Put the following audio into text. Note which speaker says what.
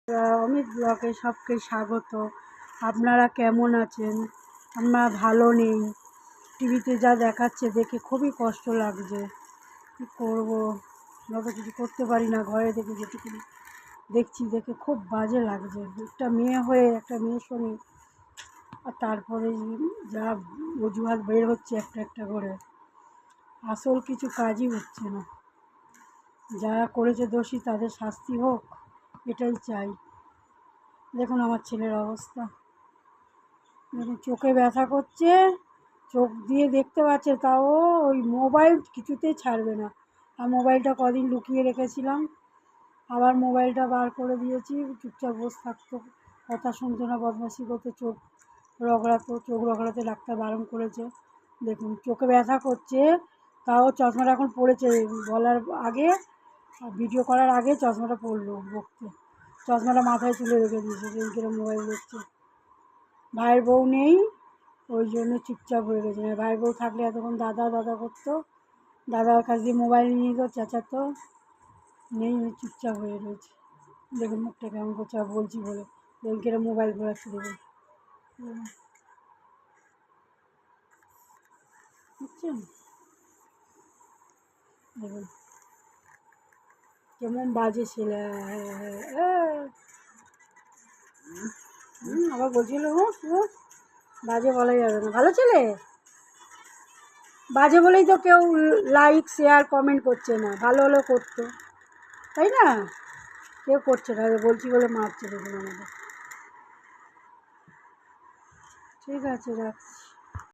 Speaker 1: অমিত ব্লগে সবকে স্বাগত। আপনারা কেমন আছেন? আমরা ভালো নেই। টিভিতে যা দেখাচ্ছে দেখে খুবই কষ্ট লাগছে। কী করবো, আমরা কিছু করতে পারি না। ঘরে দেখে যেটুকু দেখছি দেখে খুব বাজে লাগছে। একটা মেয়ে হয়ে একটা মেয়ের সঙ্গে আর তারপরে যা অজুহাত বের হচ্ছে একটা একটা করে, আসল কিছু কাজই হচ্ছে না। যারা করেছে দোষী তাদের শাস্তি হোক, এটাই চাই। দেখুন আমার ছেলের অবস্থা, দেখুন চোখে ব্যথা করছে, চোখ দিয়ে দেখতে পাচ্ছে, তাও ওই মোবাইল কিছুতেই ছাড়বে না। আর মোবাইলটা কদিন লুকিয়ে রেখেছিলাম, আবার মোবাইলটা বার করে দিয়েছি। চুপচাপ বসে থাকতো, কথা শুনতো না, বদমাশি করতো, চোখ রগড়াতে ডাক্তার বারণ করেছে। দেখুন চোখে ব্যথা করছে, তাও চশমাটা এখন পড়েছে। বলার আগে, ভিডিও করার আগে চশমাটা পড়লো বকতে, চশমাটা মাথায় তুলে রেখে দিয়েছে, যেরকম মোবাইল দেখছে। ভাইয়ের বউ নেই, ওই জন্য চুপচাপ হয়ে গেছে। ভাইয়ের বউ থাকলে এতক্ষণ দাদা দাদা করতো, দাদার কাছ দিয়ে মোবাইল নিয়ে নিত, চেঁচাতো। নেই, চুপচাপ হয়ে রয়েছে। দেখুন মুখটা কেমন করছে, বলছি বলে ব্যাংকের মোবাইল ঘোরাচ্ছে। দেখুন বুঝছেন, দেখুন কেমন বাজে ছেলে। আবার বলছিল বাজে বলা যাবে না, ভালো ছেলে। বাজে বলেই তো কেউ লাইক শেয়ার কমেন্ট করছে না, ভালো হলেও করতো, তাই না? কেউ করছে না, বলছি বলে মারছে। দেখুন আমাদের। ঠিক আছে, রাখছি।